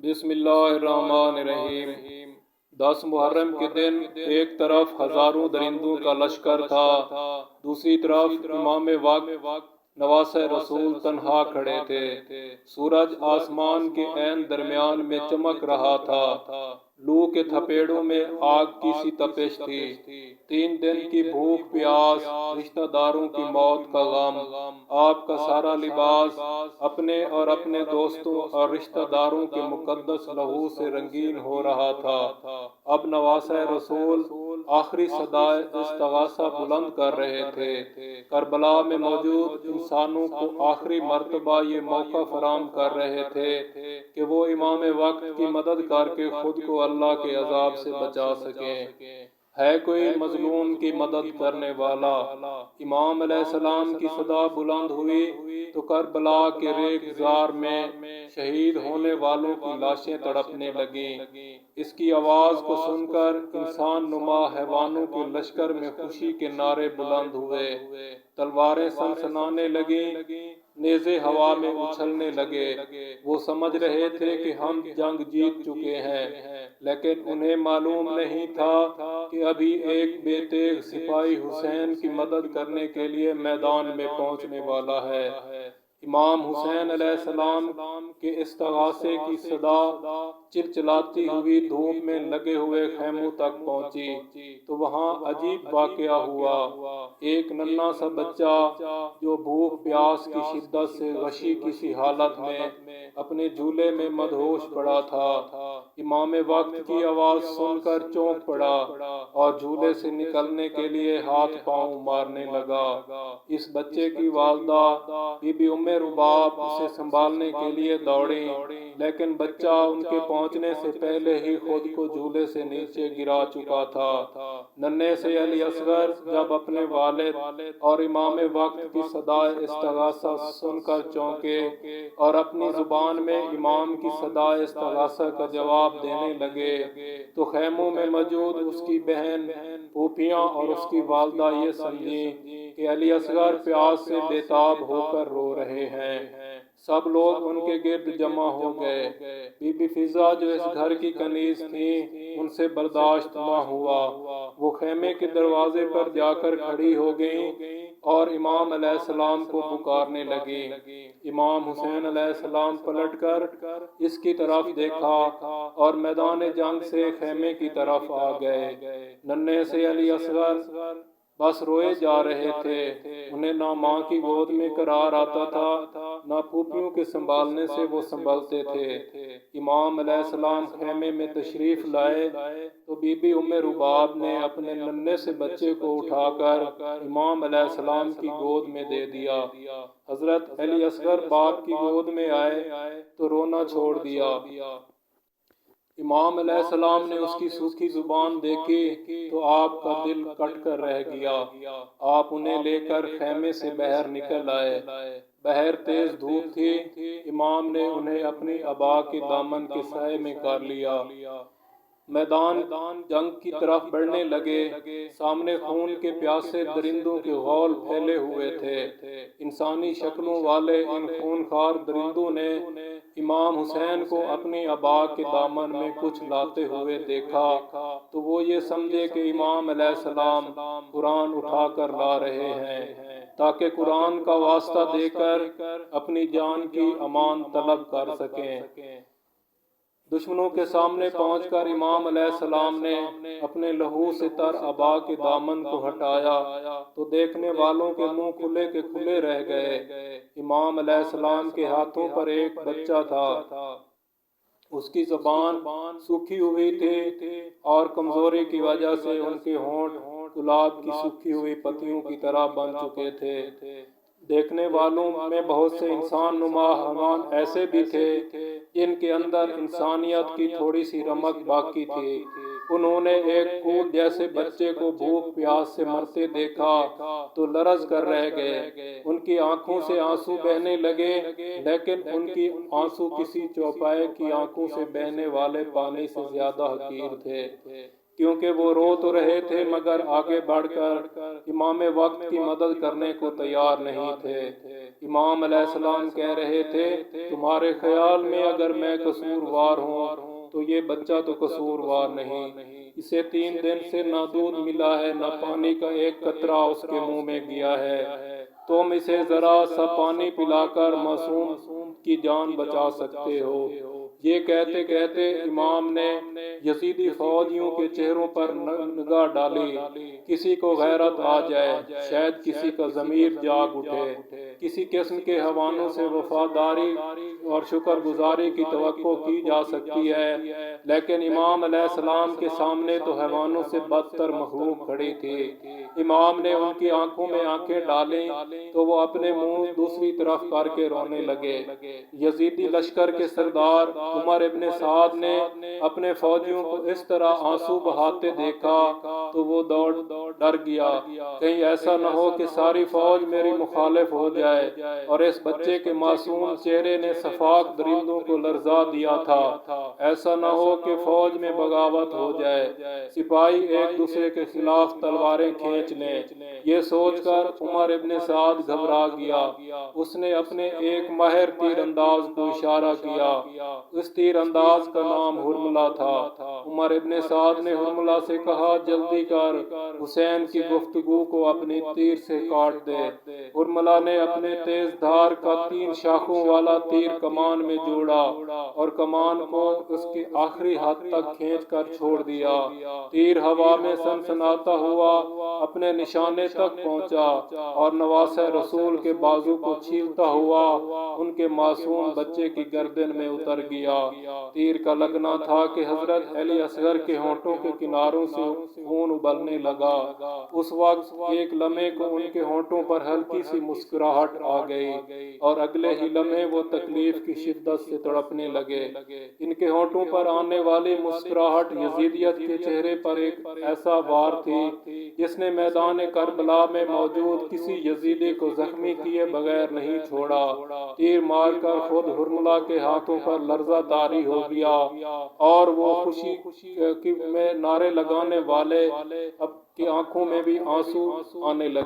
بسم اللہ الرحمن الرحیم۔ 10 محرم کے دن ایک طرف ہزاروں درندوں کا لشکر تھا، دوسری طرف امام وقت نواسہ رسول تنہا کھڑے تھے۔ سورج آسمان کے عین درمیان میں چمک رہا تھا، لو کے تھپیڑوں میں آگ کی سی تپش تھی۔ 3 دن کی بھوک پیاس، رشتہ داروں کی موت کا غم، آپ کا سارا لباس اپنے اور اپنے دوستوں اور رشتہ داروں کے مقدس لہو سے رنگین ہو رہا تھا۔ اب نواسہ رسول آخری صدائے استغاثہ بلند کر رہے تھے۔ کربلا میں موجود انسانوں کو آخری مرتبہ یہ موقع فراہم کر رہے تھے کہ وہ امام وقت کی مدد کر کے خود کو اللہ کے عذاب سے بچا سکیں۔ ہے کوئی مظلوم کی مدد کرنے والا؟ امام علیہ السلام کی صدا بلند ہوئی تو کربلا کے ریگزار میں شہید ہونے والوں کی لاشیں تڑپنے لگیں۔ اس کی آواز کو سن کر انسان نما حیوانوں کے لشکر میں خوشی کے نعرے بلند ہوئے، تلواریں سنسنانے لگیں، نیزے ہوا میں اچھلنے لگے۔ وہ سمجھ رہے تھے کہ ہم جنگ جیت چکے ہیں، لیکن انہیں معلوم نہیں تھا کہ ابھی ایک بے تیغ سپاہی حسین کی مدد کرنے کے لیے میدان میں پہنچنے والا ہے۔ امام حسین علیہ السلام کے استغاثے کی صدا چلچلاتی ہوئی دھوپ میں لگے ہوئے خیموں تک پہنچی تو وہاں عجیب واقعہ ہوا۔ ایک ننھا سا بچہ جو بھوک پیاس کی شدت سے غشی کسی حالت میں اپنے جھولے میں مدہوش پڑا تھا، امام وقت کی آواز سن کر چونک پڑا اور جھولے سے نکلنے کے لیے ہاتھ پاؤں مارنے لگا۔ اس بچے کی والدہ بی بی ام رباب اسے سنبھالنے کے لیے دوڑیں، لیکن بچہ ان کے پہنچنے سے پہلے ہی خود کو جھولے سے نیچے گرا چکا تھا۔ ننھے سے علی اصغر جب اپنے والد اور امام وقت کی صدائے استغاثہ سن کر چونکے اور اپنی زبان میں امام کی صدائے استغاثہ کا جواب دینے لگے تو خیموں میں موجود اس کی بہن، پھوپھیاں اور اس کی والدہ یہ سمجھیں کہ علی اصغر پیاس سے بے تاب ہو کر رو رہے ہیں۔ سب لوگ ان کے گرد جمع ہو گئے۔ بی بی فضہ جو اس گھر کی کنیز تھیں، ان سے برداشت نہ ہوا، وہ خیمے کے دروازے پر جا کر کھڑی ہو گئیں اور امام علیہ السلام کو پکارنے لگیں۔ امام حسین علیہ السلام پلٹ کر اس کی طرف دیکھا اور میدان جنگ سے خیمے کی طرف آ گئے۔ ننھے سے علی اصغر بس روئے جا رہے تھے، انہیں نہ ماں کی گود میں قرار آتا تھا، نہ پھوپھیوں کے سنبھالنے سے وہ سنبھلتے تھے۔ امام علیہ السلام خیمے میں تشریف لائے تو بی بی ام رباب نے اپنے ننھے سے بچے کو اٹھا کر امام علیہ السلام کی گود میں دے دیا۔ حضرت علی اصغر باپ کی گود میں آئے تو رونا چھوڑ دیا۔ امام علیہ السلام نے اس کی سوکھی زبان دیکھی تو آپ کا دل کٹ کر رہ گیا۔ آپ انہیں لے کر خیمے سے باہر نکل آئے۔ باہر تیز دھوپ تھی، امام نے انہیں اپنی عبا کے دامن کے سائے میں کر لیا۔ میدان جنگ کی طرف بڑھنے لگے۔ سامنے خون کے پیاسے درندوں کے غول پھیلے ہوئے تھے۔ انسانی شکلوں والے ان خونخوار درندوں نے امام حسین کو اپنی عبا کے دامن میں کچھ لاتے ہوئے دیکھا تو وہ یہ سمجھے کہ امام علیہ السلام قرآن اٹھا کر لا رہے ہیں تاکہ قرآن کا واسطہ دے کر اپنی جان کی امان طلب کر سکیں۔ دشمنوں کے سامنے پہنچ کر امام علیہ السلام نے اپنے لہو سے تر عبا کے دامن کو ہٹایا تو دیکھنے والوں کے منہ کھلے کے کھلے رہ گئے۔ امام علیہ السلام کے ہاتھوں پر ایک بچہ تھا، اس کی زبان سوکھی ہوئی تھی اور کمزوری کی وجہ سے ان کے ہونٹ گلاب کی سوکھی ہوئی پتیوں کی طرح بن چکے تھے۔ دیکھنے والوں میں بہت سے انسان نما حیوان ایسے بھی تھے جن کے اندر انسانیت کی تھوڑی سی رمق باقی تھی۔ انہوں نے ایک پھول جیسے بچے کو بھوک پیاس سے مرتے دیکھا تو لرز کر رہ گئے۔ ان کی آنکھوں سے آنسو بہنے لگے، لیکن ان کی آنسو کسی چوپائے کی آنکھوں سے بہنے والے پانی سے زیادہ حقیر تھے۔ کیونکہ وہ رو تو رہے تھے مگر آگے بڑھ کر امام وقت کی مدد کرنے کو تیار نہیں تھے۔ امام علیہ السلام کہہ رہے تھے، تمہارے خیال میں اگر میں قصوروار ہوں تو یہ بچہ تو قصوروار نہیں، اسے 3 دن سے نہ دودھ ملا ہے نہ پانی کا ایک قطرہ اس کے منہ میں گیا ہے، تم اسے ذرا سا پانی پلا کر معصوم کی جان بچا سکتے ہو۔ یہ کہتے کہتے امام نے یزیدی فوجیوں کے چہروں پر نگاہ ڈالی۔ کسی کو غیرت آ جائے، شاید کسی کا ضمیر جاگ اٹھے، کسی قسم کے حیوانوں سے وفاداری اور شکر گزاری کی توقع کی جا سکتی ہے، لیکن امام علیہ السلام کے سامنے تو حیوانوں سے بدتر مخلوق کھڑی تھی۔ امام نے ان کی آنکھوں میں آنکھیں ڈالیں تو وہ اپنے منہ دوسری طرف کر کے رونے لگے۔ یزیدی لشکر کے سردار عمر ابن سعد نے اپنے فوجیوں کو اس طرح آنسو بہاتے دیکھا تو وہ ڈر گیا، کہیں ایسا نہ ہو کہ ساری فوج میری مخالف ہو جائے، اور اس بچے کے معصوم چہرے نے صفاق درندوں کو لرزا دیا تھا، ایسا نہ ہو کہ فوج میں بغاوت ہو جائے، سپاہی ایک دوسرے کے خلاف تلواریں کھینچ لیں۔ یہ سوچ کر عمر ابن سعد گھبرا گیا۔ اس نے اپنے ایک ماہر تیر انداز کو اشارہ کیا، اس تیر انداز کا نام ہرملہ تھا۔ عمر ابن سعد نے ہرملہ سے کہا، جلدی کر، حسین کی گفتگو کو اپنی تیر سے کاٹ دے۔ ہرملہ نے اپنے تیز دھار کا 3 شاخوں والا تیر کمان میں جوڑا اور کمان کو اس کے آخری حد تک کھینچ کر چھوڑ دیا۔ تیر ہوا میں سنسناتا ہوا اپنے نشانے تک پہنچا اور نواسہ رسول کے بازو کو چھیلتا ہوا ان کے معصوم بچے کی گردن میں اتر گیا۔ تیر کا لگنا تھا کہ حضرت علی اصغر کے ہونٹوں کے کناروں سے خون ابلنے لگا۔ اس وقت ایک لمحے کو ان کے ہونٹوں پر ہلکی سی مسکراہٹ آ گئی اور اگلے ہی لمحے وہ تکلیف کی شدت سے تڑپنے لگے۔ ان کے ہونٹوں پر آنے والی مسکراہٹ یزیدیت کے چہرے پر ایک ایسا وار تھی جس نے میدان کربلا میں موجود کسی یزیدی کو زخمی کیے بغیر نہیں چھوڑا۔ تیر مار کر خود ہرملہ کے ہاتھوں پر لرزہ طاری ہو گیا اور وہ خوشی میں نعرے لگانے والے اب کی آنکھوں میں بھی آنسو آنے لگے۔